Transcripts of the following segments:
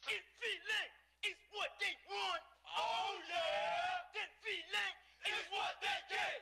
If feeling is what they want, oh yeah, then feeling is what they get.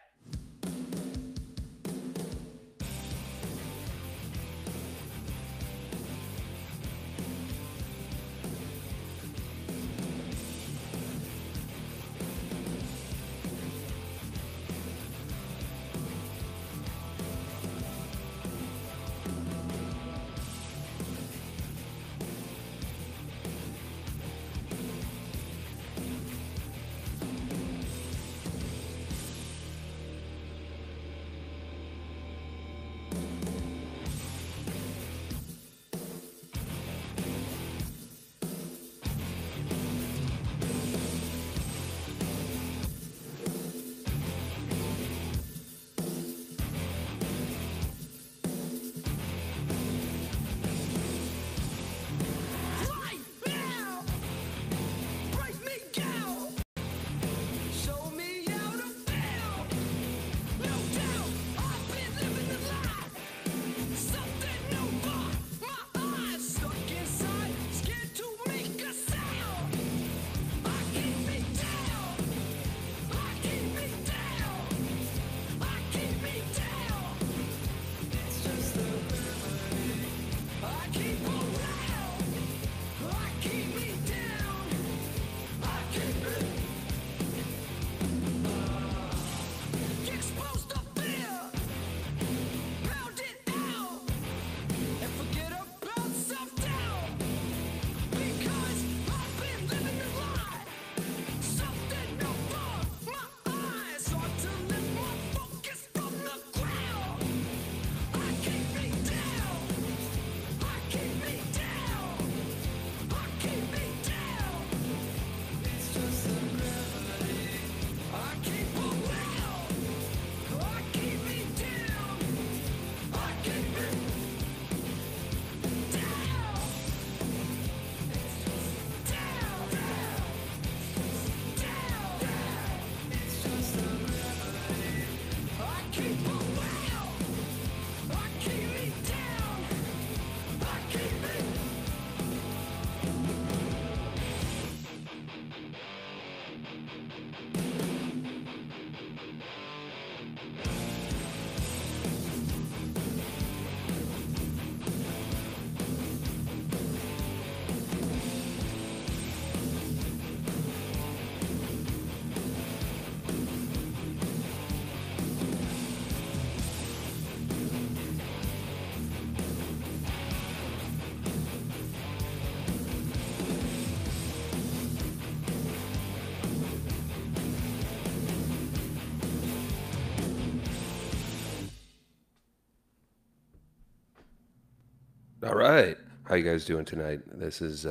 All right. How you guys doing tonight? This is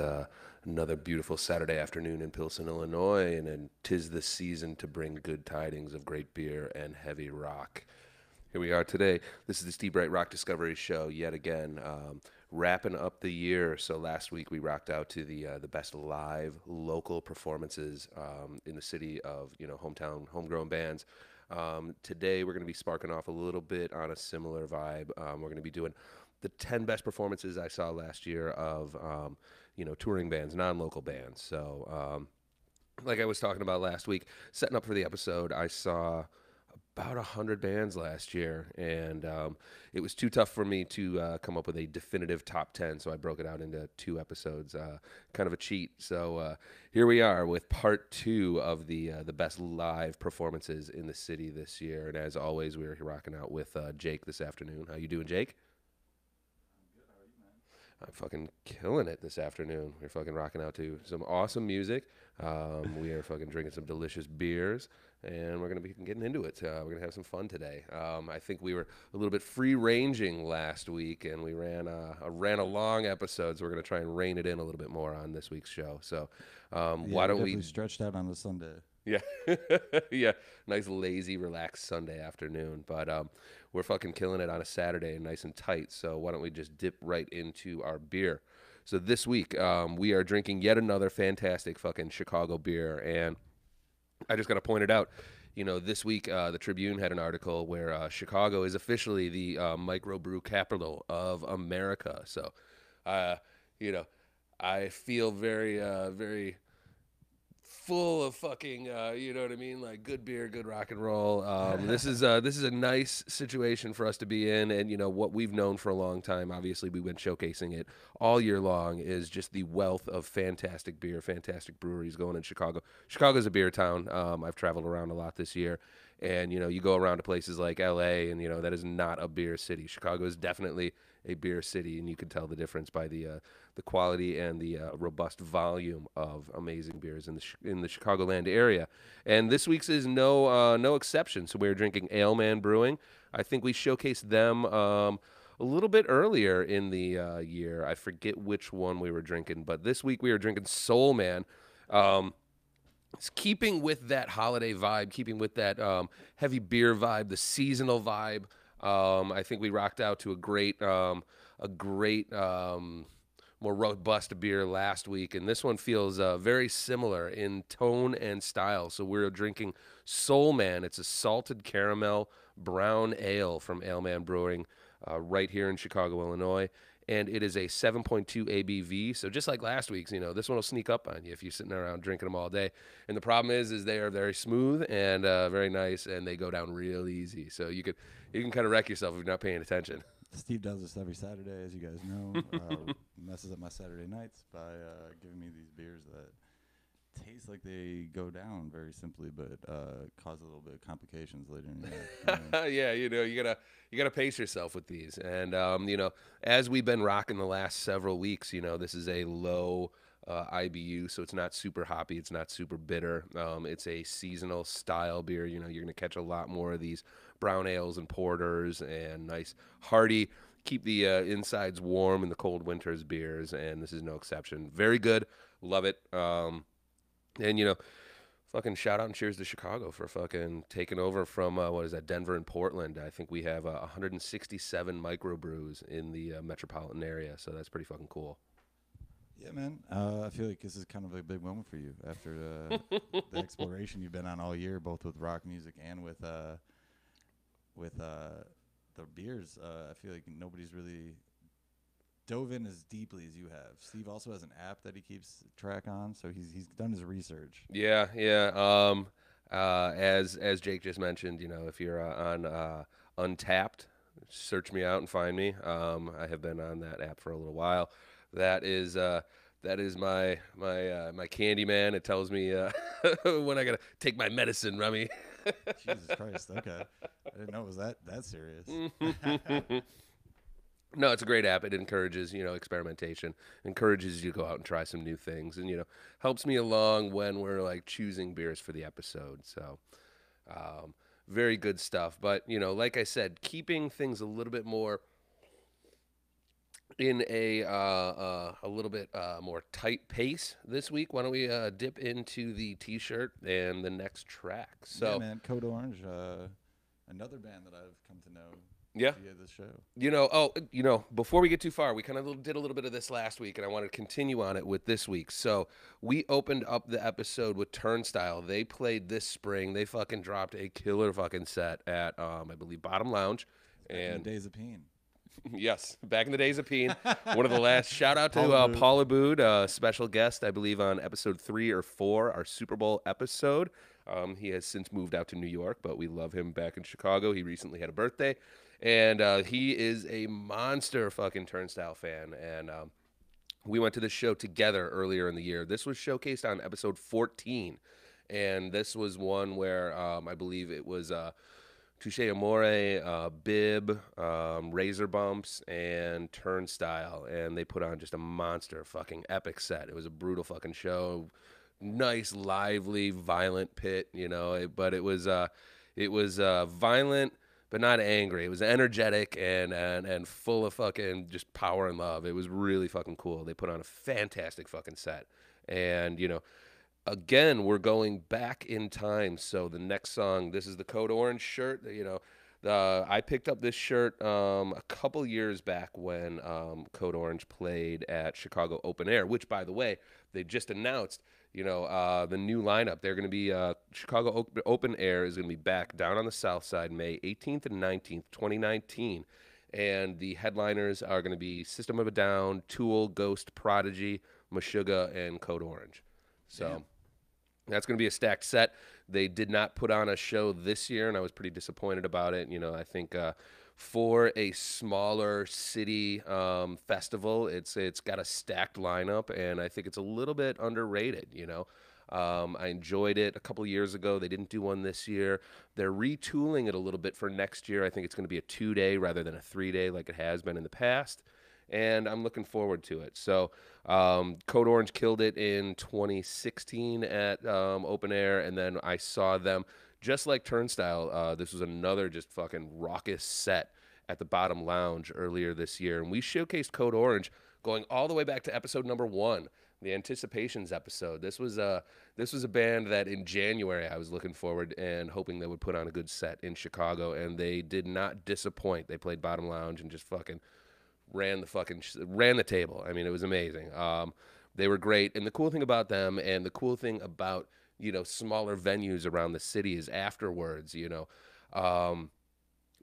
another beautiful Saturday afternoon in Pilsen, Illinois, and 'tis the season to bring good tidings of great beer and heavy rock. Here we are today. This is the Steve Breit Rock Discovery Show yet again, wrapping up the year. So last week we rocked out to the best live local performances in the city of hometown homegrown bands. Today we're going to be sparking off a little bit on a similar vibe. We're going to be doing the 10 best performances I saw last year of touring bands, non-local bands. So like I was talking about last week, setting up for the episode, I saw about 100 bands last year, and it was too tough for me to come up with a definitive top 10, so I broke it out into two episodes, kind of a cheat. So here we are with part two of the best live performances in the city this year, and as always, we're rocking out with Jake this afternoon. How you doing, Jake? I'm fucking killing it this afternoon. We're fucking rocking out to some awesome music. We are fucking drinking some delicious beers, and we're going to be getting into it. We're going to have some fun today. I think we were a little bit free-ranging last week, and we ran a long episode, so we're going to try and rein it in a little bit more on this week's show. So why don't we... stretched out on a Sunday. Yeah, yeah, nice, lazy, relaxed Sunday afternoon. But we're fucking killing it on a Saturday and nice and tight. So why don't we just dip right into our beer? So this week we are drinking yet another fantastic fucking Chicago beer. And I just got to point it out. This week the Tribune had an article where Chicago is officially the microbrew capital of America. So, I feel very full of fucking, you know what I mean? Like good beer, good rock and roll. This is a nice situation for us to be in, and you know what we've known for a long time. Obviously, we've been showcasing it all year long. Is just the wealth of fantastic beer, fantastic breweries going in Chicago. Chicago's a beer town. I've traveled around a lot this year, and you know you go around to places like L.A. and you know that is not a beer city. Chicago is definitely a beer city, and you can tell the difference by the quality and the robust volume of amazing beers in the Chicagoland area. And this week's is no exception. So we're drinking Aleman Brewing. I think we showcased them a little bit earlier in the year. I forget which one we were drinking, but this week we were drinking Soul Man. It's keeping with that holiday vibe, keeping with that heavy beer vibe, the seasonal vibe. I think we rocked out to a great more robust beer last week, and this one feels very similar in tone and style. So we're drinking Soul Man. It's a salted caramel brown ale from Aleman Brewing, right here in Chicago, Illinois. And it is a 7.2 ABV. So just like last week's, you know, this one will sneak up on you if you're sitting around drinking them all day. And the problem is they are very smooth and very nice, and they go down real easy. So you can kind of wreck yourself if you're not paying attention. Steve does this every Saturday, as you guys know. Messes up my Saturday nights by giving me these beers that taste like they go down very simply, but cause a little bit of complications later in the night. Yeah, you know, you gotta pace yourself with these, and you know, as we've been rocking the last several weeks, you know, this is a low IBU, so it's not super hoppy, it's not super bitter. It's a seasonal style beer. You know, you're gonna catch a lot more of these brown ales and porters and nice hearty, keep the insides warm in the cold winters beers, and this is no exception. Very good, love it. And you know, fucking shout out and cheers to Chicago for fucking taking over from what is that, Denver and Portland. I think we have 167 microbrews in the metropolitan area, so that's pretty fucking cool. Yeah, man. I feel like this is kind of a big moment for you after the exploration you've been on all year, both with rock music and with the beers. I feel like nobody's really dove in as deeply as you have. Steve also has an app that he keeps track on, so he's done his research. Yeah. As Jake just mentioned, you know, if you're on Untapped, search me out and find me. I have been on that app for a little while. That is my candy man. It tells me when I gotta take my medicine, Remy. Jesus Christ. Okay. I didn't know it was that serious. No, it's a great app. It encourages, you know, experimentation, encourages you to go out and try some new things, and, you know, helps me along when we're like choosing beers for the episode. So, very good stuff. But, you know, like I said, keeping things a little bit more in a little bit more tight pace this week. Why don't we dip into the T-shirt and the next track? So, yeah, man, Code Orange, another band that I've come to know. Yeah. Via this show. You know, before we get too far, we kind of did a little bit of this last week, and I want to continue on it with this week. So we opened up the episode with Turnstile. They played this spring. They fucking dropped a killer fucking set at, I believe, Bottom Lounge. And in the days of Peen. Yes, back in the days of Peen. One of the last. Shout out to Paul Abood, special guest, I believe, on episode 3 or 4, our Super Bowl episode. He has since moved out to New York, but we love him back in Chicago. He recently had a birthday. And he is a monster fucking Turnstile fan. And we went to this show together earlier in the year. This was showcased on episode 14. And this was one where I believe it was Touche Amore, Bib, Razor Bumps, and Turnstile. And they put on just a monster fucking epic set. It was a brutal fucking show. Nice, lively, violent pit, you know. But it was violent, but not angry. It was energetic and full of fucking just power and love. It was really fucking cool. They put on a fantastic fucking set. And, you know, again, we're going back in time. So the next song, this is the Code Orange shirt. You know, I picked up this shirt a couple years back when Code Orange played at Chicago Open Air, which, by the way, they just announced, you know, the new lineup. They're going to be Chicago Open Air is going to be back down on the South Side May 18th and 19th, 2019. And the headliners are going to be System of a Down, Tool, Ghost, Prodigy, Meshuggah, and Code Orange. So Damn. that's going to be a stacked set. They did not put on a show this year, and I was pretty disappointed about it. You know, I think for a smaller city festival, it's got a stacked lineup, and I think it's a little bit underrated, you know. I enjoyed it a couple years ago. They didn't do one this year. They're retooling it a little bit for next year. I think it's going to be a 2-day rather than a 3-day like it has been in the past, and I'm looking forward to it. So Code Orange killed it in 2016 at Open Air, and then I saw them just like Turnstile. This was another just fucking raucous set at the Bottom Lounge earlier this year, and we showcased Code Orange going all the way back to episode number 1. The Anticipations episode. This was a band that in January I was looking forward and hoping they would put on a good set in Chicago, and they did not disappoint. They played Bottom Lounge and just fucking ran the table. I mean, it was amazing. They were great, and the cool thing about them, and the cool thing about, you know, smaller venues around the city is afterwards, you know,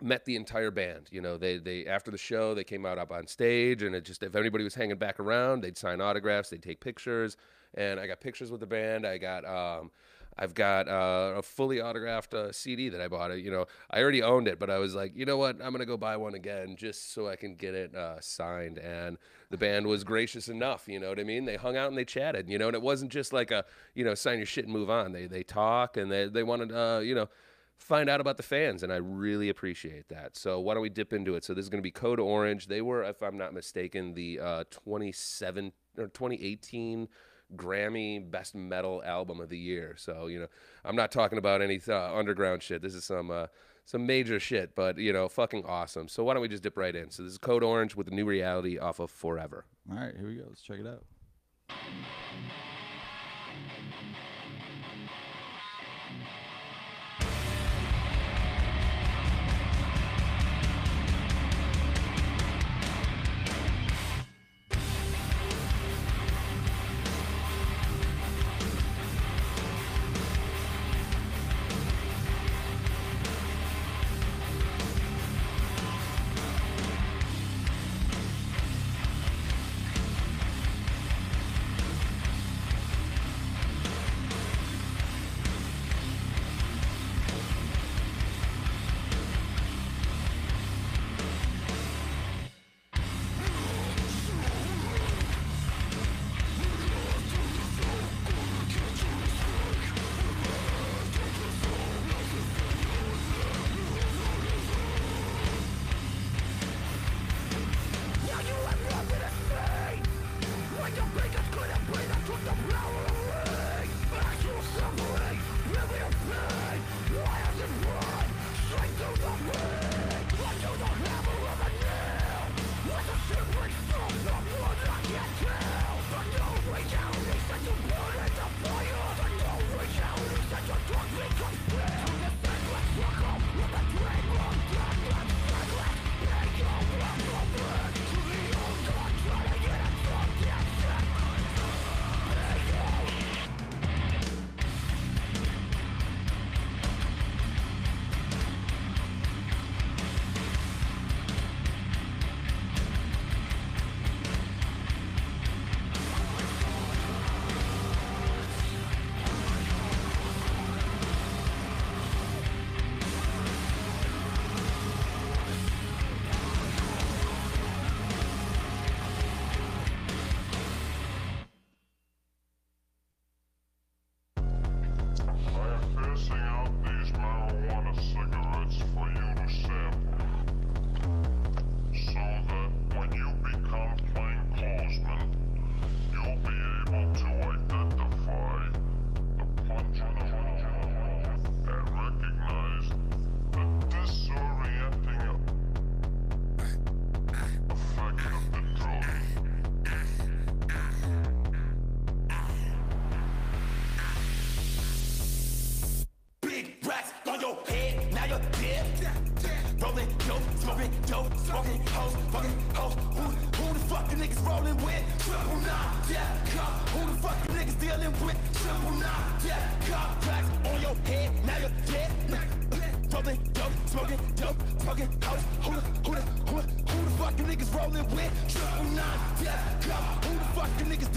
met the entire band. You know, they after the show, they came out up on stage, and it just, if anybody was hanging back around, they'd sign autographs, they'd take pictures, and I got pictures with the band. I've got a fully autographed CD that I bought. You know, I already owned it, but I was like, you know what, I'm gonna go buy one again just so I can get it signed. And the band was gracious enough. You know what I mean? They hung out and they chatted. You know, and it wasn't just like a, you know, sign your shit and move on. They talk, and they wanted you know, find out about the fans, and I really appreciate that. So why don't we dip into it? So this is going to be Code Orange. They were, if I'm not mistaken, the 2018 Grammy Best Metal Album of the Year. So, you know, I'm not talking about any underground shit. This is some major shit, but, you know, fucking awesome. So why don't we just dip right in? So this is Code Orange with the New Reality off of Forever. All right, here we go. Let's check it out.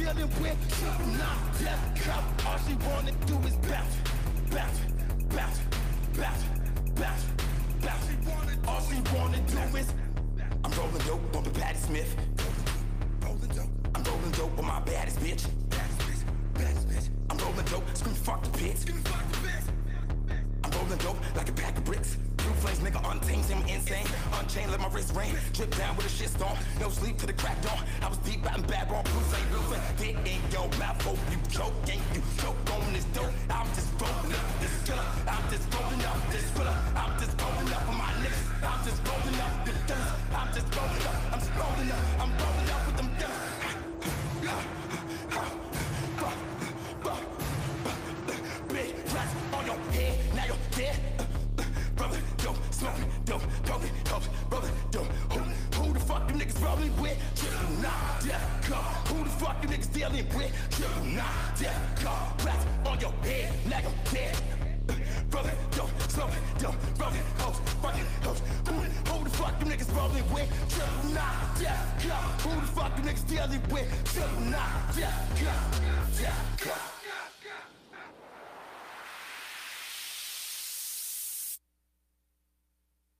dealing with triple nine death cop. All she wanna do is bounce, bounce, bounce, bounce, bounce, bounce. All she wanna do is I'm rolling dope, bumping Patty Smith. I'm rolling dope with my baddest bitch. I'm rolling dope, scream fuck the bitch. I'm rolling dope like a pack of bricks. Blue flames, nigga, untamed, him insane. Unchained, let my wrist rain. Drip down with a shit storm. No sleep to the crack dawn. I was deep riding bad wrong. Blue flame, dick in your mouth. Hope you choke, ain't you choke on this dope. I'm just rolling up this killer. I'm just rolling up this filler. I'm just rolling up for my niggas. I'm just rolling up the guns. I'm just rolling up. I'm just rolling up. I'm rolling up with them guns. Big rats on your head, now you're dead. Brother, dope, smoking, dope, poking, hoes, brother, dope. Who the fuck you niggas rolling with? Triple nine, death car. Who the fuck you niggas dealing with? Triple nine, death car. Rats on your head, now you're dead. Brother, dope, smoking, dope, poking, hoes, fucking hoes. Who the fuck you niggas rolling with? Triple nine, death car. Who the fuck you niggas dealing with? Triple nine, death car, death car.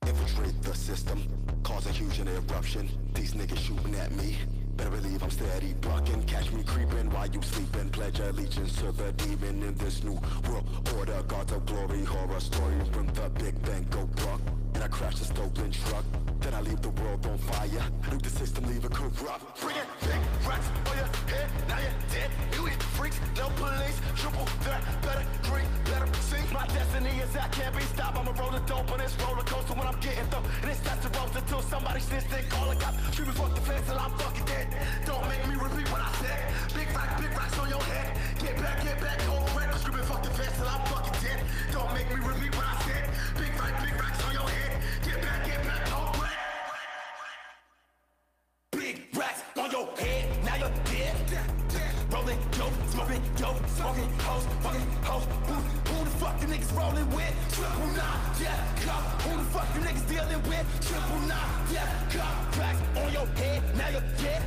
Infiltrate the system, cause a huge eruption. These niggas shooting at me. Better believe I'm steady bucking. Catch me creeping while you sleeping. Pledge allegiance to the demon in this new world order. Gods of glory, horror story from the Big Bang go buck. And I crash the stolen truck. Then I leave the world on fire. Nuke the system, leave it corrupt. Bring it, big racks on your head, now you're dead. You eat freaks, no police, triple threat, better drink, better sing. My destiny is I can't be stopped. I'm a roller dope on this roller coaster when I'm getting through. And it's not to roast until somebody snitch, then call a cop. Shoot me fuck the fence till I'm fucking dead. Don't make me repeat what I said. Big racks on your head. Get back, cold red. Screaming fuck the fence till I'm fucking dead. Don't make me repeat what I said. Big racks on your head. Get back, cold red. Big racks on your head, now you're dead. Rolling dope, smoking hoes, fucking hoes. Who the fuck you niggas rolling with? Triple nine, death cop. Who the fuck you niggas dealing with? Triple nine, death cop. Racks on your head, now you're dead.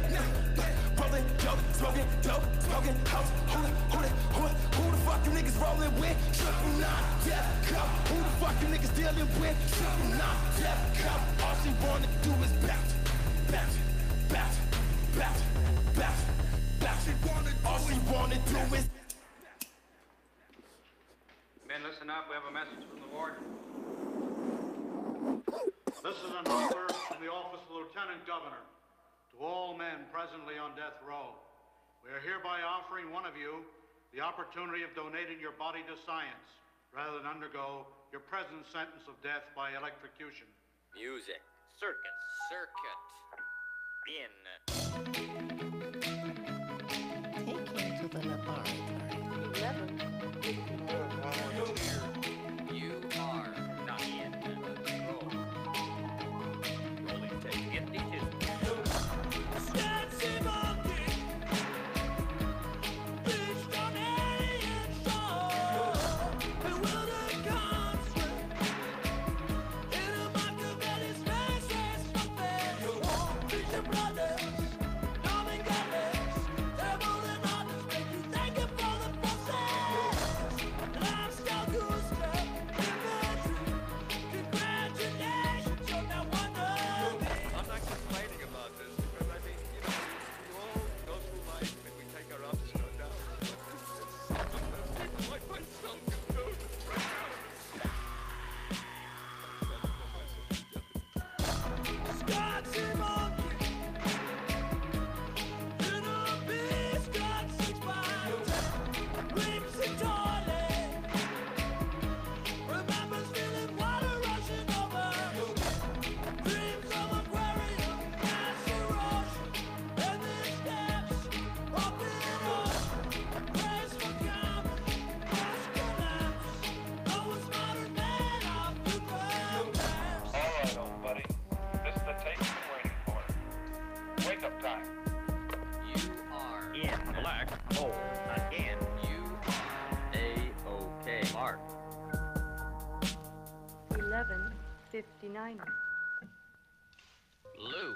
Rolling dope, smoking hoes. Who the fuck you niggas rolling with? Triple nine, death cop. Who the fuck you niggas dealing with? Triple nine, death cop. All she wanna do is bounce, bounce, bounce, bounce, bounce, bounce. All she wanna do is. Men, listen up. We have a message from the warden. This is an order from the office of the Lieutenant Governor to all men presently on death row. We are hereby offering one of you the opportunity of donating your body to science rather than undergo your present sentence of death by electrocution. Music. Circuit. In. Take him to the laboratory. 11. You are not in. Roll. Rolling tape. Empty tissue. Mark. 11:59. Lou.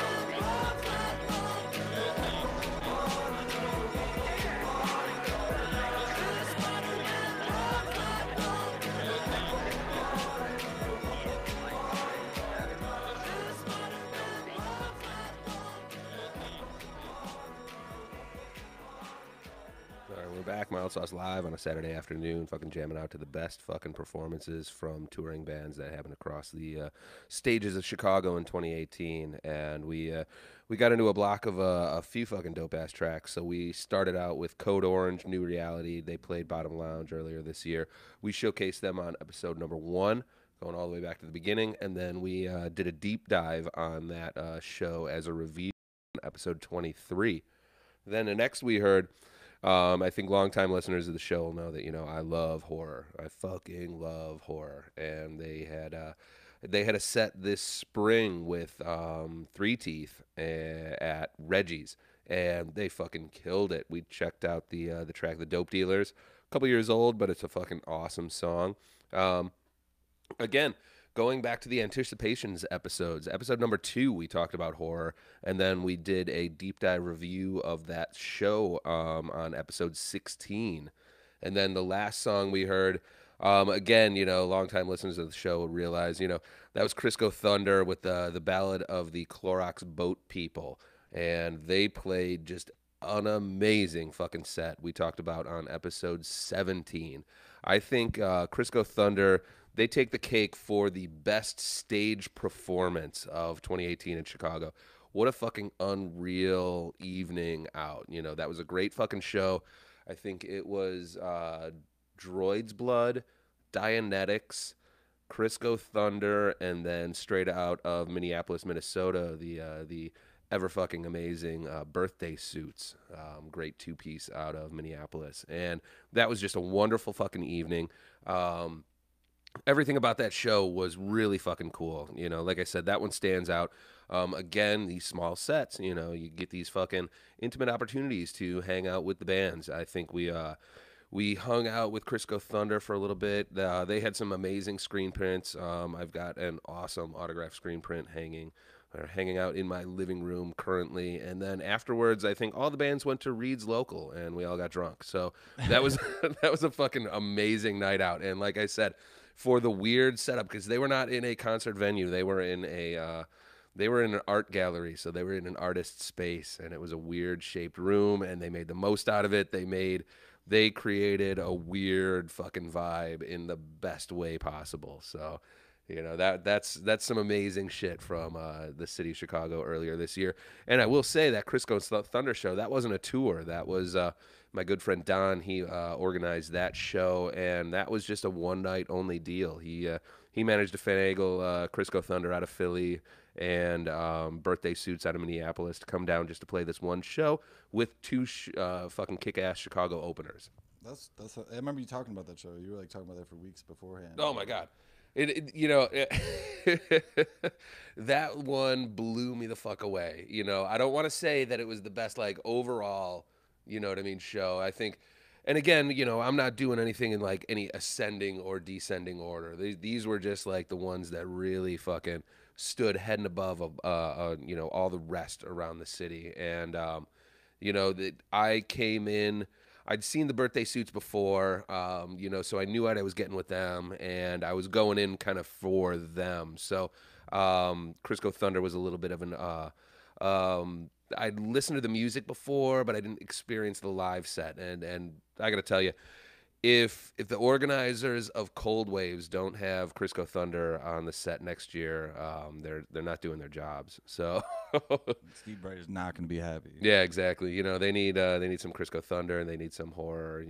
All right, we're back. Mild Sauce Live on a Saturday afternoon, fucking jamming out to the best fucking performances from touring bands that happened across the stages of Chicago in 2018. And we got into a block of a few fucking dope ass tracks. So we started out with Code Orange, New Reality. They played Bottom Lounge earlier this year. We showcased them on episode number 1, going all the way back to the beginning, and then we did a deep dive on that show as a review on episode 23. Then the next we heard. I think longtime listeners of the show will know that, you know, I love horror. I fucking love horror. And they had a set this spring with Three Teeth at Reggie's, and they fucking killed it. We checked out the track "The Dope Dealers," a couple years old, but it's a fucking awesome song. Again, going back to the Anticipations episodes, episode number 2, we talked about horror, and then we did a deep dive review of that show on episode 16. And then the last song we heard, again, you know, longtime listeners of the show will realize, you know, that was Crisco Thunder with the Ballad of the Clorox Boat People. And they played just an amazing fucking set we talked about on episode 17. I think Crisco Thunder, they take the cake for the best stage performance of 2018 in Chicago. What a fucking unreal evening out. You know, that was a great fucking show. I think it was Droid's Blood, Dianetics, Crisco Thunder, and then straight out of Minneapolis, Minnesota, the ever fucking amazing Birthday Suits. Great 2-piece out of Minneapolis. And that was just a wonderful fucking evening. Everything about that show was really fucking cool. You know, like I said, that one stands out. Again, these small sets, you know, you get these fucking intimate opportunities to hang out with the bands. I think we hung out with Crisco Thunder for a little bit. They had some amazing screen prints. I've got an awesome autographed screen print hanging out in my living room currently. And then afterwards, I think all the bands went to Reed's Local, and we all got drunk. So that was that was a fucking amazing night out. And like I said, for the weird setup, because they were not in a concert venue, they were in an art gallery, so they were in an artist space, and it was a weird shaped room, and they made the most out of it. They created a weird fucking vibe in the best way possible. So, you know, that's some amazing shit from the city of Chicago earlier this year. And I will say that Crisco Thunder show, that wasn't a tour. That was my good friend Don. He organized that show, and that was just a one-night only deal. He managed to finagle Crisco Thunder out of Philly and Birthday Suits out of Minneapolis to come down just to play this one show with 2 fucking kick-ass Chicago openers. That's. I remember you talking about that show. You were like talking about that for weeks beforehand. Oh my God. That one blew me the fuck away. I don't want to say that it was the best like overall, show. I think, and again, I'm not doing anything in like any ascending or descending order. These were just like the ones that really fucking stood head and above all the rest around the city. And that I came in. I'd seen the birthday suits before, so I knew what I was getting with them, and I was going in kind of for them. So Crisco Thunder was a little bit of an I'd listened to the music before, but I didn't experience the live set. And I got to tell you, if the organizers of Cold Waves don't have Crisco Thunder on the set next year, they're not doing their jobs. So Steve Breit is not going to be happy. yeah, exactly. They need some Crisco Thunder, and they need some horror.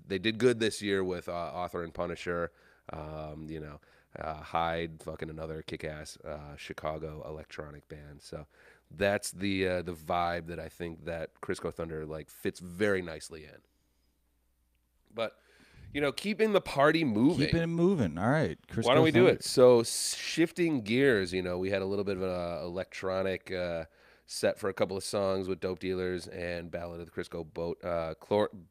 They did good this year with Author and Punisher. Hyde, fucking another kick-ass Chicago electronic band. So that's the vibe that I think that Crisco Thunder like fits very nicely in. But keeping the party moving. Keeping it moving. All right. Crisco Why don't we do Thunder. it? So shifting gears, we had a little bit of an electronic set for a couple of songs with Dope Dealers and Ballad of the Crisco Boat,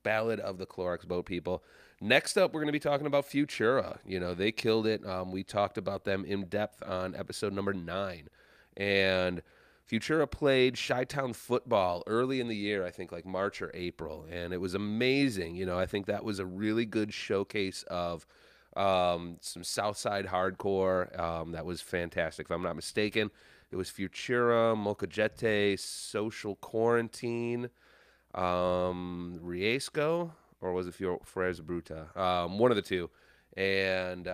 Ballad of the Clorox Boat People. Next up, we're going to be talking about Futura. They killed it. We talked about them in depth on episode number 9. And Futura played Chi-Town football early in the year, I think like March or April, and it was amazing. I think that was a really good showcase of some Southside hardcore. That was fantastic. If I'm not mistaken, it was Futura, Molcajete, Social Quarantine, Riesco, or was it Frez Bruta? One of the two. And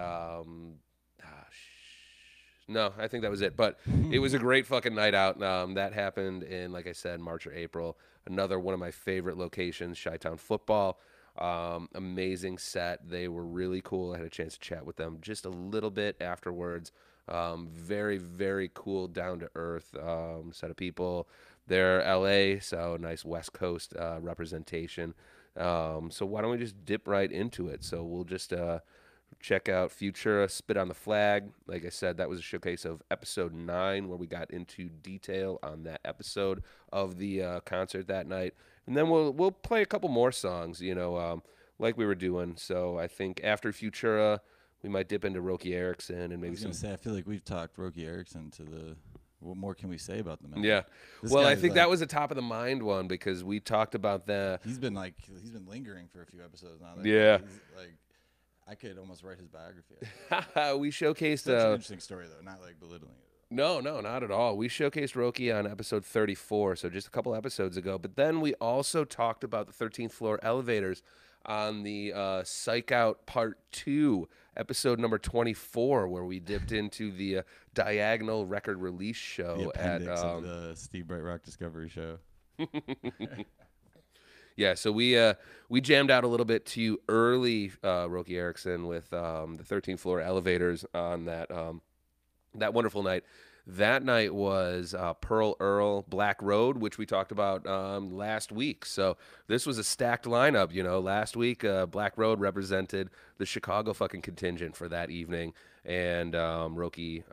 no, I think that was it. But it was a great fucking night out. That happened in, like I said, March or April. Another one of my favorite locations, Chi-Town football. Amazing set. They were really cool. I had a chance to chat with them just a little bit afterwards. Very, very cool, down-to-earth set of people. They're L.A., so nice West Coast representation. So why don't we just dip right into it? So we'll just check out Futura, Spit on the Flag. Like I said, that was a showcase of episode 9 where we got into detail on that episode of the concert that night. And then we'll play a couple more songs, like we were doing. So I think after Futura, we might dip into Roky Erickson and maybe I feel like we've talked Roky Erickson to the... What more can we say about the man? Yeah. Well, I think that was a top of the mind one because we talked about that. He's been lingering for a few episodes now. Yeah. I could almost write his biography. We showcased Such an interesting story though, not like belittling it. No, not at all. We showcased Roky on episode 34, so just a couple episodes ago. But then we also talked about the 13th Floor Elevators on the Psych Out Part 2, episode number 24, where we dipped into the Diagonal record release show The appendix of the Steve Breit Rock Discovery Show. Yeah, so we jammed out a little bit to early Roky Erickson with the 13th Floor Elevators on that wonderful night. That night was Pearl Earl, Black Road, which we talked about last week. So this was a stacked lineup. Last week Black Road represented the Chicago fucking contingent for that evening, and Roky,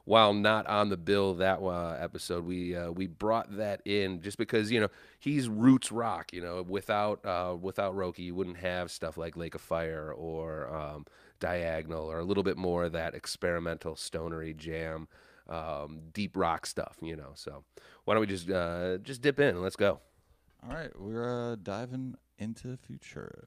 while not on the bill that episode, we brought that in just because he's roots rock. Without Roky, you wouldn't have stuff like Lake of Fire or Diagonal, or a little bit more of that experimental stonery jam, deep rock stuff. So why don't we just dip in and let's go. All right, we're diving into Futura.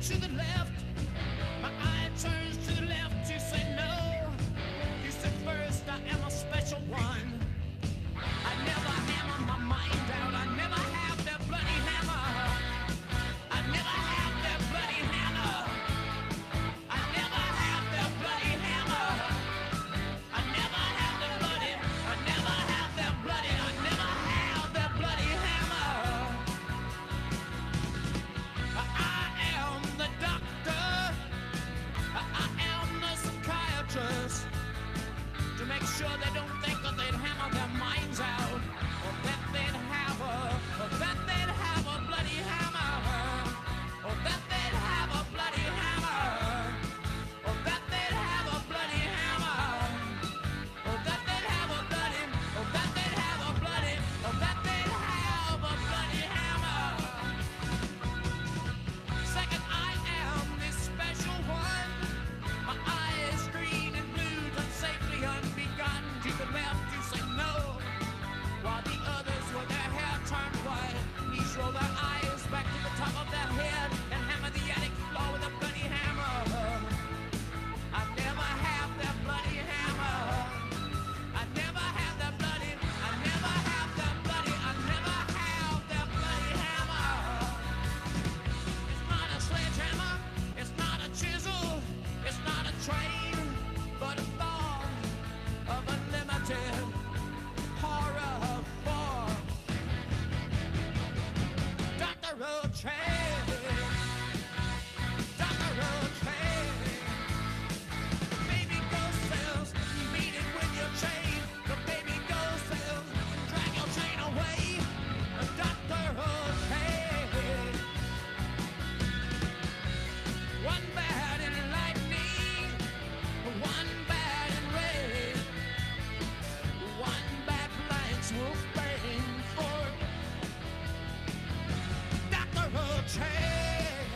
to the left. My eye turns to the left to say no. You said first I am a special one. I never hammer my mind out. I never have that bloody hammer. I never have that bloody hammer. I never have that bloody hammer. I never have that bloody. I never have that bloody. I never have that bloody hammer. I am the doctor. I am the psychiatrist. To make sure they don't think that they'd hammer their minds out, or that they'd have a bloody hammer, or that they'd have a bloody hammer, or that they'd have a bloody hammer, or that they'd have a bloody, or that they'd have a bloody, or that they'd have a bloody hammer. Second, I am this special one. My eye is green and blue, done safely unbegun. To the left, you say no, while the others with their hair turned white, each roll their eyes back to the top of their head and hammer the attic floor with a bloody hammer. I never have that bloody hammer. I never have that bloody. I never have that bloody. I never have that bloody hammer. It's not a sledgehammer. It's not a chisel. It's not a train, but a thought of unlimited horror for Dr. O'Chain. Dr. O'Chain. The baby ghost cells, beat it with your chain. The baby ghost cells, drag your chain away. Dr. O'Chain. One bad in lightning, one bad in rain, one bad blanks will bang for Dr. O'Chain.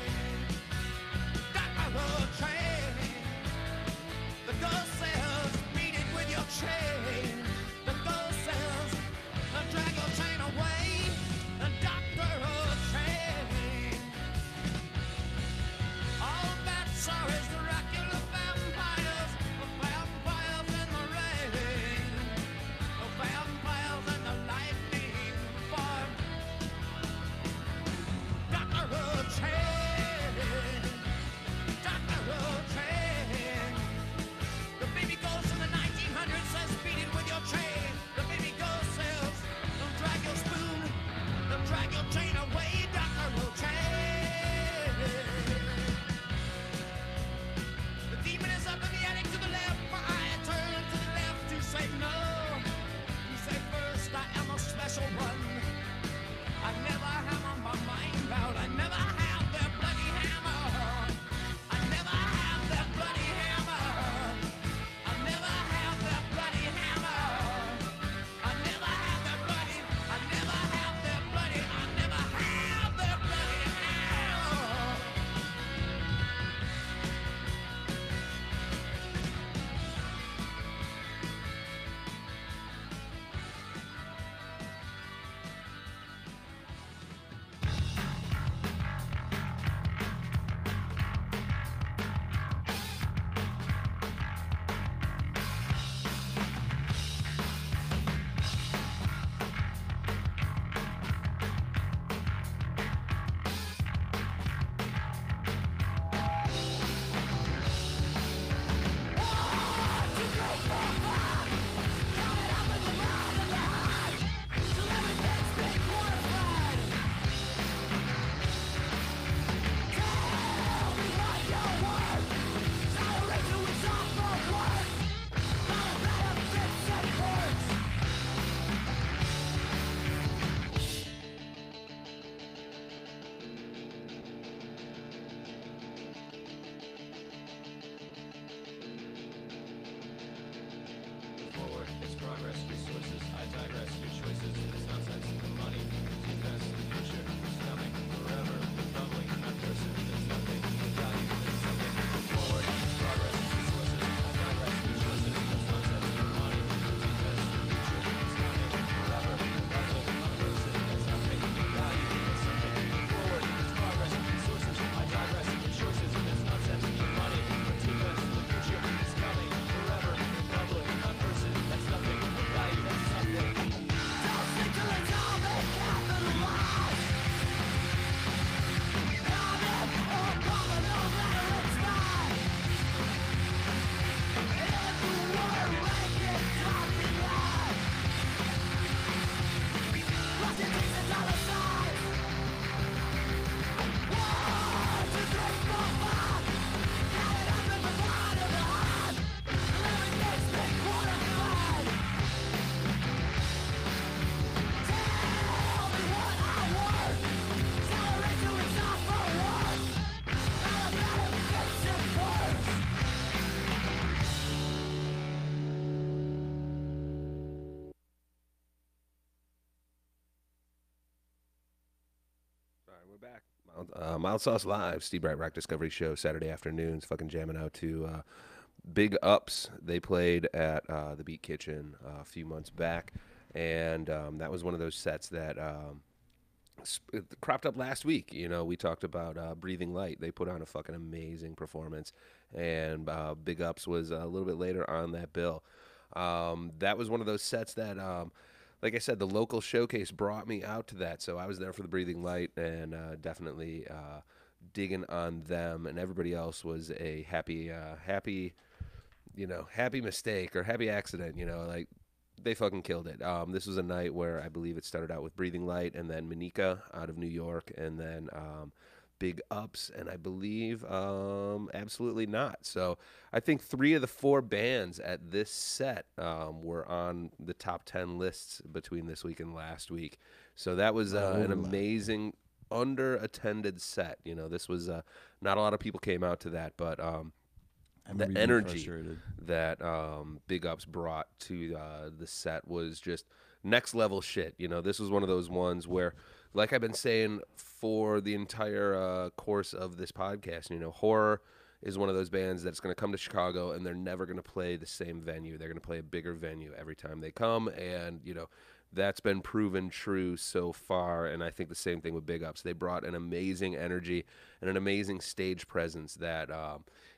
Dr. O'Chain. The ghost cells, beat it with your chain. The ghost cells, drag your chain away. Dr. O'Chain. All that sorry is Dracula vampires, the vampires in the rain, the vampires in the lightning for Dr. O'Chain. Dr. O'Chain. The baby ghost in the 1900s says beat it with your chain. The baby ghost says don't drag your spoon, don't drag your chain away. Dr. O'Chain. The demon is up in the attic to the left. My eye turns to the left to say no. You say first I am a special one. I never hammer my mind out. I never have that bloody hammer. I never have that bloody hammer. I never have that bloody hammer. I never have that bloody. I never have that bloody. I never have that bloody hammer. Mild Sauce Live, Steve Breit Rock Discovery Show, Saturday afternoons, fucking jamming out to Big Ups. They played at the Beat Kitchen a few months back, and that was one of those sets that it cropped up last week. You know, we talked about Breathing Light. They put on a fucking amazing performance, and Big Ups was a little bit later on that bill. That was one of those sets that, like I said, the local showcase brought me out to that, so I was there for the Breathing Light, and definitely digging on them, and everybody else was a happy mistake or happy accident. You know, like they fucking killed it. This was a night where I believe it started out with Breathing Light, and then Manika out of New York, and then Big Ups, and I believe Absolutely Not. So I think 3 of the 4 bands at this set were on the top 10 lists between this week and last week. So that was an amazing under-attended set. You know, this was not a lot of people came out to that, but the energy that Big Ups brought to the set was just next level shit. You know, this was one of those ones where, like I've been saying for the entire course of this podcast, you know, Horror is one of those bands that's going to come to Chicago and they're never going to play the same venue. They're going to play a bigger venue every time they come, and, you know, that's been proven true so far, and I think the same thing with Big Ups. They brought an amazing energy and an amazing stage presence that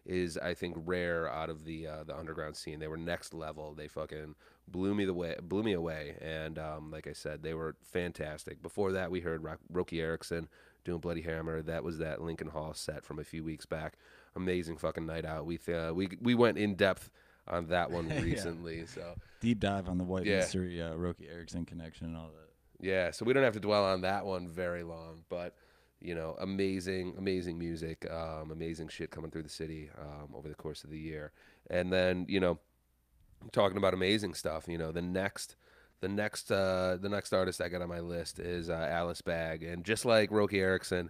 is, I think, rare out of the underground scene. They were next level. They fucking blew me away, and like I said, they were fantastic. Before that, we heard Roky Erickson doing Bloody Hammer. That was that Lincoln Hall set from a few weeks back. Amazing fucking night out. We went in depth on that one recently. Yeah. So deep dive on the White Mystery, Roky Erickson connection and all that. Yeah, so we don't have to dwell on that one very long, but you know, amazing music, amazing shit coming through the city over the course of the year. And then, you know, talking about amazing stuff, you know, the next artist I got on my list is Alice Bag, and just like Roky Erickson,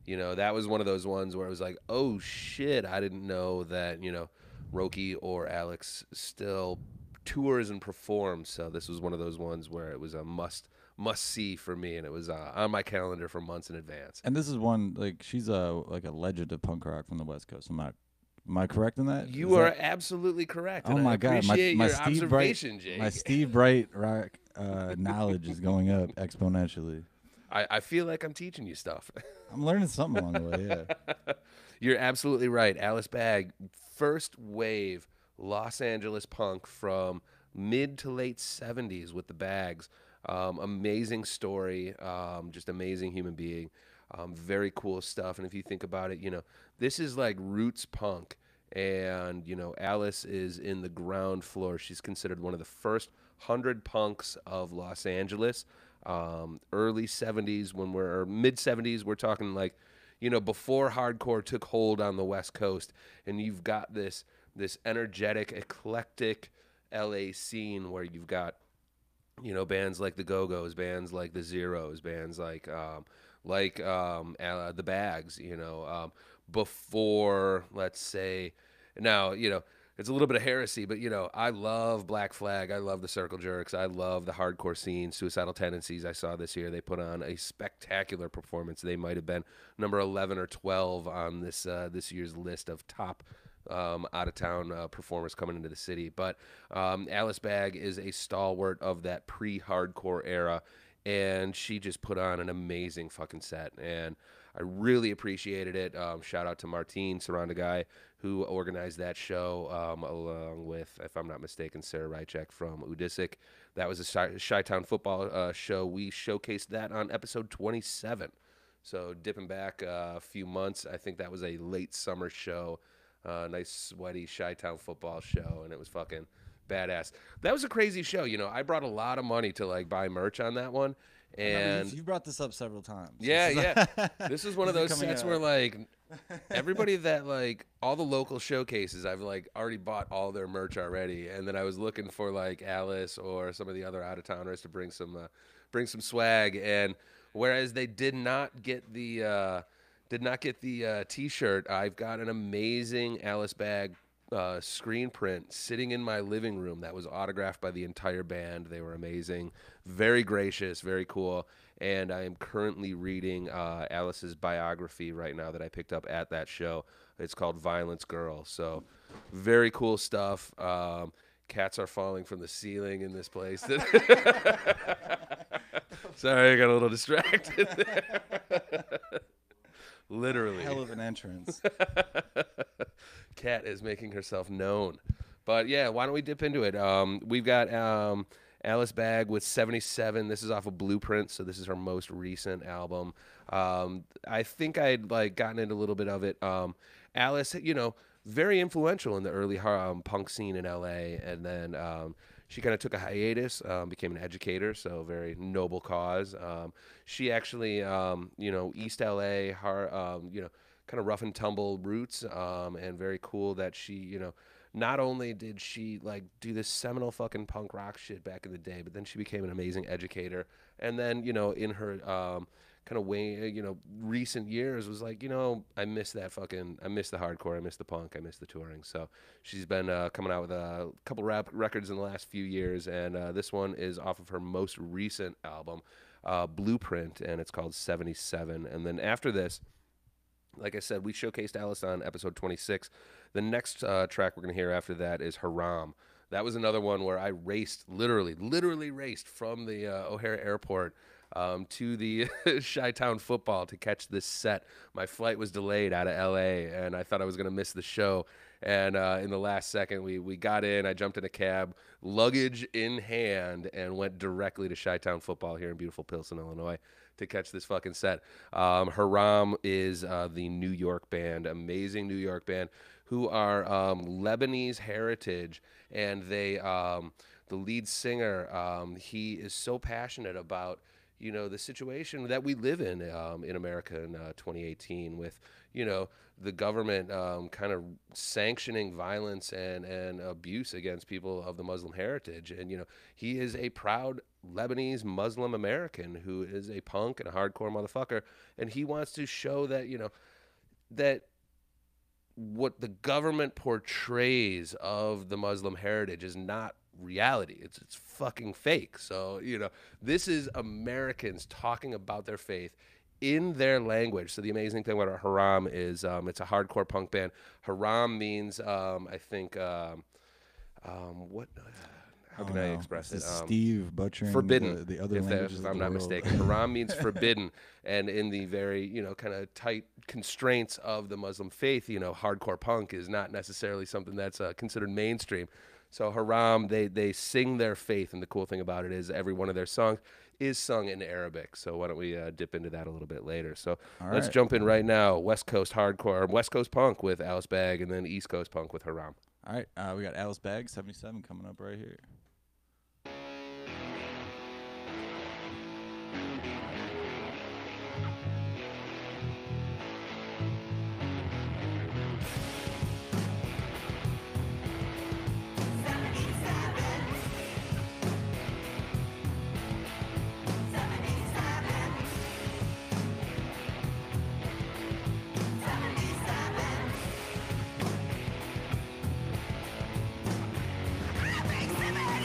you know, that was one of those ones where it was like, oh shit, I didn't know that, you know, Roky or Alex still tours and performs. So this was one of those ones where it was a must see for me, and it was on my calendar for months in advance. And this is one, like, she's like a legend of punk rock from the West Coast. Am I correct in that? You are absolutely correct. Oh my God, appreciate my your Steve observation, Breit, Jake. my Steve Breit rock knowledge is going up exponentially. I feel like I'm teaching you stuff. I'm learning something along the way. Yeah. You're absolutely right. Alice Bag, first wave Los Angeles punk from mid to late 70s with the Bags. Amazing story, just amazing human being, very cool stuff. And if you think about it, you know, this is like roots punk, and, you know, Alice is in the ground floor. She's considered one of the first 100 punks of Los Angeles. Early 70s, or mid 70s, we're talking like, you know, before hardcore took hold on the West Coast, and you've got this energetic, eclectic LA scene where you've got, you know, bands like the Go-Go's, bands like the Zeros, bands like the Bags, you know, before, let's say, now, you know, it's a little bit of heresy, but, you know, I love Black Flag. I love the Circle Jerks. I love the hardcore scene. Suicidal Tendencies I saw this year. They put on a spectacular performance. They might have been number 11 or 12 on this year's list of top out-of-town performers coming into the city. But Alice Bag is a stalwart of that pre-hardcore era, and she just put on an amazing fucking set, and I really appreciated it. Shout out to Martine Sarandagai, who organized that show, along with, if I'm not mistaken, Sarah Rychek from Udisic. That was a Chi-Town football show. We showcased that on episode 27. So dipping back a few months, I think that was a late summer show, nice sweaty Chi-Town football show, and it was fucking badass. That was a crazy show. You know, I brought a lot of money to like buy merch on that one. And you brought this up several times. Yeah. This is one of those sets where like everybody that like all the local showcases, I've like already bought all their merch already, and then I was looking for like Alice or some of the other out of towners to bring some swag, and whereas they did not get the T-shirt, I've got an amazing Alice Bag screen print sitting in my living room that was autographed by the entire band. They were amazing, very gracious, very cool. and I am currently reading Alice's biography right now that I picked up at that show. It's called Violence Girl. So very cool stuff. Cats are falling from the ceiling in this place. Sorry, I got a little distracted there. Literally. Hell of an entrance. Cat is making herself known. But yeah, why don't we dip into it? We've got Alice Bag with 77. This is off of Blueprint, so this is her most recent album. I think I'd gotten into a little bit of it. Alice, very influential in the early punk scene in LA, and then she kind of took a hiatus, became an educator, so very noble cause. She actually, East LA, kind of rough and tumble roots, and very cool that she, not only did she do this seminal fucking punk rock shit back in the day, but then she became an amazing educator. And then, in her kind of way, recent years was I miss the hardcore, I miss the punk, I miss the touring. So she's been coming out with a couple rap records in the last few years, and this one is off of her most recent album, Blueprint, and it's called 77. And then after this, like I said, we showcased Alice on episode 26. The next track we're going to hear after that is Haram. That was another one where I raced, literally raced from the O'Hare Airport to the Chi-Town football to catch this set. My flight was delayed out of L.A., and I thought I was going to miss the show. And in the last second, we got in. I jumped in a cab, luggage in hand, and went directly to Chi-Town football here in beautiful Pilsen, Illinois, to catch this fucking set. Haram is the New York band, amazing New York band, who are Lebanese heritage, and they, the lead singer, he is so passionate about the situation that we live in America in 2018 with, the government kind of sanctioning violence and abuse against people of the Muslim heritage. And, he is a proud Lebanese Muslim American who is a punk and a hardcore motherfucker. And he wants to show that, that what the government portrays of the Muslim heritage is not reality. It's fucking fake. So, this is Americans talking about their faith in their language. So the amazing thing about Haram is it's a hardcore punk band. Haram means, I think, what... How can I express it? Steve butchering forbidden, the other languages if I'm not mistaken. Haram means forbidden, and in the very kind of tight constraints of the Muslim faith, hardcore punk is not necessarily something that's considered mainstream. So Haram, they sing their faith, and the cool thing about it is every one of their songs is sung in Arabic. So why don't we dip into that a little bit later? So let's jump in right now. West Coast hardcore, West Coast punk with Alice Bag, and then East Coast punk with Haram. All right, we got Alice Bag 77 coming up right here. Every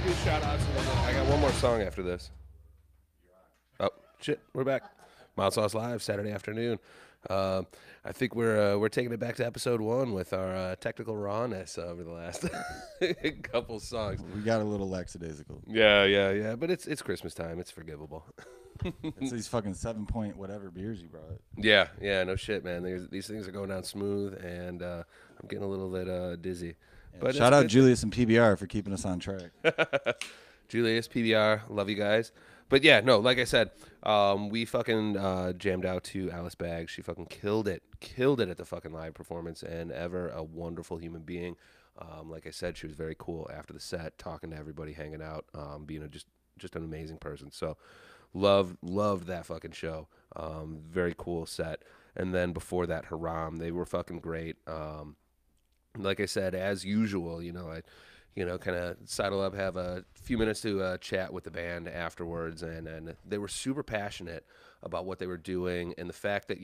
do shout outs. I got one more song after this. Oh, shit. We're back. Mild Sauce Live, Saturday afternoon. I think we're taking it back to episode 1 with our technical rawness over the last couple songs. We got a little lackadaisical. Yeah. But it's Christmas time. It's forgivable. It's these fucking 7-point whatever beers you brought. Yeah, no shit, man. These things are going down smooth, and I'm getting a little bit dizzy. Yeah, But shout out Julius and PBR for keeping us on track. Julius, PBR, love you guys. But yeah, no, like I said, we fucking jammed out to Alice Baggs. She fucking killed it at the fucking live performance, and ever a wonderful human being. Like I said, she was very cool after the set, talking to everybody, hanging out, being just an amazing person. So loved that fucking show. Very cool set. And then before that, Haram, they were fucking great. Like I said, as usual, I kind of sidle up, have a few minutes to chat with the band afterwards, and they were super passionate about what they were doing, and the fact that,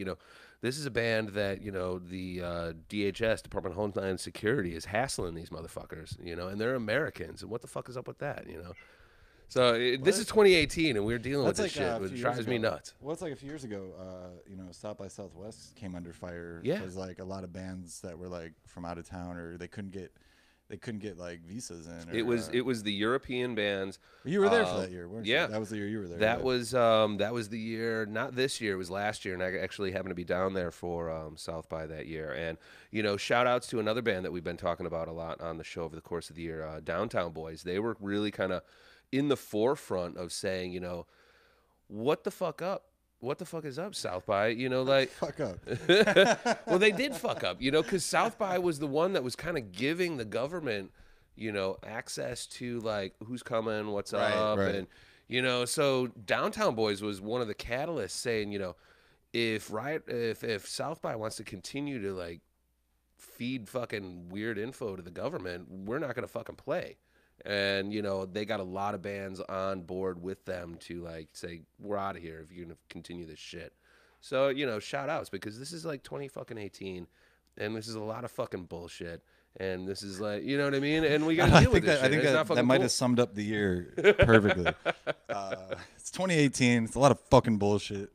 this is a band that, the DHS, Department of Homeland Security, is hassling these motherfuckers, and they're Americans, and what the fuck is up with that, So this is 2018, and we're dealing with this shit, which drives me nuts. Well, it's like a few years ago, South by Southwest came under fire. Yeah. Because like a lot of bands that were like from out of town, or they couldn't get like visas in. Or, It was the European bands. You were there for that year, weren't you? Yeah, That was the year you were there. That was the year, not this year, it was last year, and I actually happened to be down there for South by that year. And shout outs to another band that we've been talking about a lot on the show over the course of the year, Downtown Boys. They were really kind of in the forefront of saying, what the fuck up? What the fuck is up, South by? Fuck up. Well, they did fuck up, because South by was the one that was kind of giving the government, access to like who's coming, what's up, right. and so Downtown Boys was one of the catalysts saying, if South by wants to continue to like feed fucking weird info to the government, we're not gonna fucking play. And, they got a lot of bands on board with them to, like, say, we're out of here if you're going to continue this shit. So, shout outs, because this is, like, 2018, and this is a lot of fucking bullshit. And this is, like, you know what I mean? And we got to deal with this shit. I think that might have summed up the year perfectly. It's 2018. It's a lot of fucking bullshit.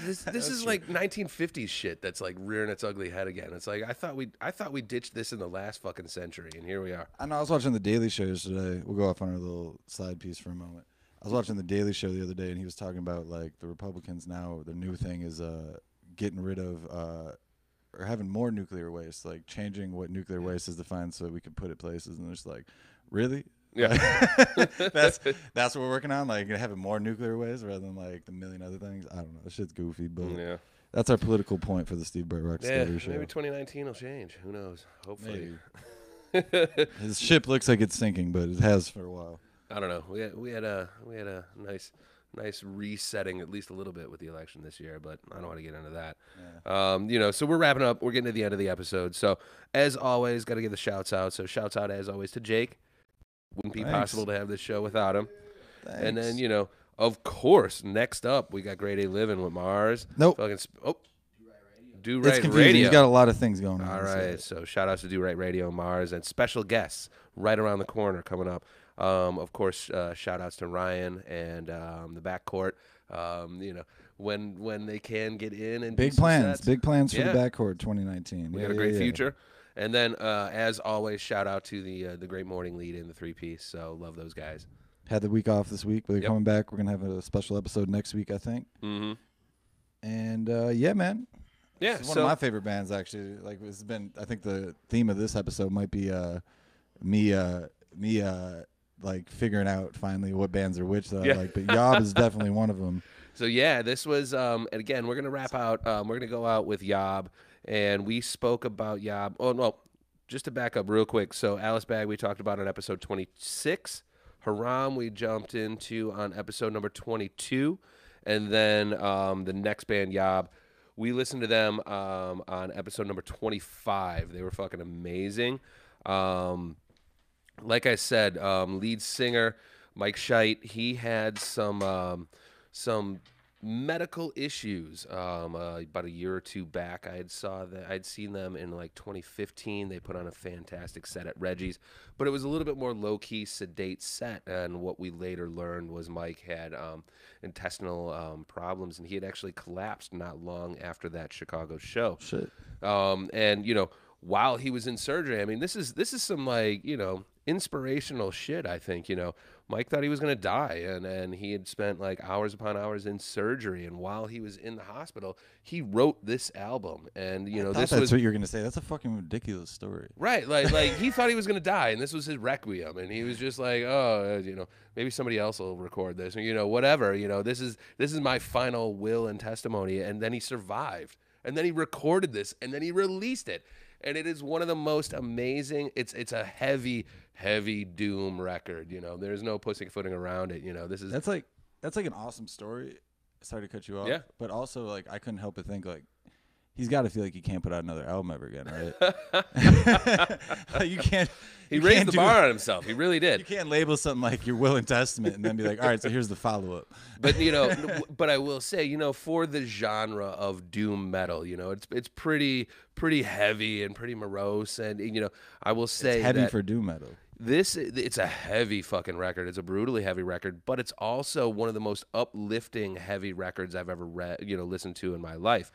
This is like 1950s shit that's like rearing its ugly head again. It's like I thought we ditched this in the last fucking century, and here we are. I know. I was watching the Daily Show yesterday. We'll go off on our little side piece for a moment. I was watching the Daily Show the other day, and he was talking about like the Republicans now. Their new thing is getting rid of or having more nuclear waste, like changing what nuclear waste is defined so that we can put it places. And it's like, really? Yeah, that's what we're working on, like having more nuclear waste rather than like the million other things. I don't know. This shit's goofy, but yeah, that's our political point for the Steve Breit Rock Discovery Show. Maybe 2019 will change. Who knows? Hopefully. His ship looks like it's sinking, but it has for a while. I don't know. We had a nice resetting, at least a little bit, with the election this year, but I don't want to get into that. Yeah. So we're wrapping up. We're getting to the end of the episode. So as always, got to give the shouts out. So shouts out as always to Jake. Wouldn't be possible to have this show without him. Thanks. And then, of course, next up, we got Grade A Living with Mars. Nope. Do It's Right confusing. Radio. He's got a lot of things going on. All right. So shout outs to Do Right Radio, Mars, and special guests right around the corner coming up. Of course, shout outs to Ryan and the backcourt. When they can get in and Big do some plans. sets. Big plans for the backcourt 2019. We got a great future. And then, as always, shout out to the great morning lead in the 3-piece. So love those guys. Had the week off this week, but they're coming back. We're gonna have a special episode next week, I think. Mm-hmm. And yeah, man. Yeah, this is one of my favorite bands, actually. Like, it's been. I think the theme of this episode might be me like figuring out finally what bands are which that I like. But Yob is definitely one of them. So yeah, this was and again, we're gonna wrap out. We're gonna go out with Yob, and we spoke about Yob. Oh no, just to back up real quick. So Alice Bag we talked about on episode 26. Haram we jumped into on episode number 22, and then the next band Yob, we listened to them on episode number 25. They were fucking amazing. Like I said, lead singer Mike Scheit, he had some medical issues. About a year or two back, I'd seen them in like 2015. They put on a fantastic set at Reggie's, but it was a little bit more low key, sedate set. And what we later learned was Mike had intestinal problems, and he had actually collapsed not long after that Chicago show. Shit. And while he was in surgery, I mean, this is some like inspirational shit. I think Mike thought he was going to die, and he had spent like hours upon hours in surgery. And while he was in the hospital, he wrote this album. And That's what you're going to say. That's a fucking ridiculous story. Right, like he thought he was going to die, and this was his requiem, and he was just like, oh, maybe somebody else will record this, or whatever. This is my final will and testimony. And then he survived, and then he recorded this, and then he released it. And it is one of the most amazing. It's a heavy doom record. There's no pussyfooting around it. That's like an awesome story. Sorry to cut you off. Yeah. But also, like, I couldn't help but think, like, he's got to feel like he can't put out another album ever again, right? Like, you can't. He raised the bar on himself. He really did. You can't label something like your will and testament and then be like, all right, so here's the follow-up. But but I will say, for the genre of doom metal, it's pretty heavy and pretty morose, and I will say it's heavy that for doom metal. It's a heavy fucking record. It's a brutally heavy record, but it's also one of the most uplifting heavy records I've ever listened to in my life.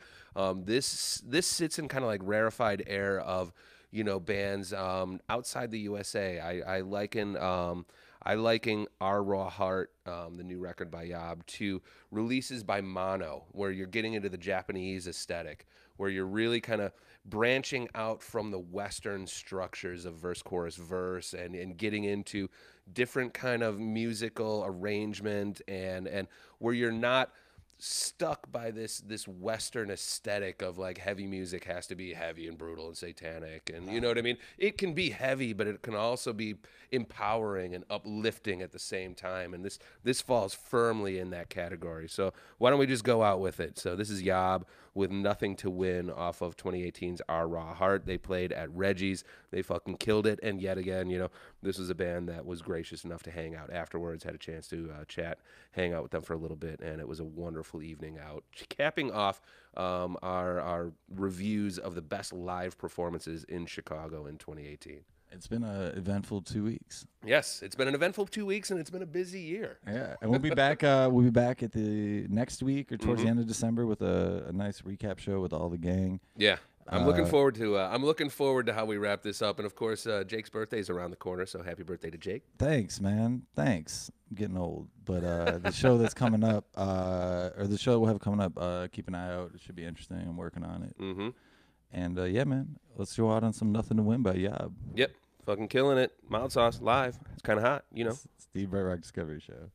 This sits in kind of like rarefied air of bands outside the USA. I liken Our Raw Heart, the new record by Yob, to releases by Mono, where you're getting into the Japanese aesthetic, where you're really kind of branching out from the Western structures of verse, chorus, verse, and getting into different kind of musical arrangement, and where you're not stuck by this Western aesthetic of like heavy music has to be heavy and brutal and satanic, and you know what I mean? It can be heavy, but it can also be empowering and uplifting at the same time, and this falls firmly in that category. So why don't we just go out with it? So this is Yob with Nothing to Win off of 2018's Our Raw Heart. They played at Reggie's. They fucking killed it, and yet again, this was a band that was gracious enough to hang out afterwards, had a chance to chat, hang out with them for a little bit, and it was a wonderful evening out. Capping off our reviews of the best live performances in Chicago in 2018. It's been an eventful 2 weeks. Yes, it's been an eventful 2 weeks, and it's been a busy year. Yeah, and we'll be back. We'll be back at the next week or towards the end of December with a nice recap show with all the gang. Yeah, I'm looking forward to how we wrap this up, and of course, Jake's birthday is around the corner. So happy birthday to Jake! Thanks, man. Thanks. I'm getting old, but the show that's coming up, or the show we'll have coming up, keep an eye out. It should be interesting. I'm working on it. Mm-hmm. And yeah, man, let's go out on some Nothing to Win by Yob. Yep, fucking killing it. Mild Sauce live. It's kind of hot, Steve Breit Rock Discovery Show.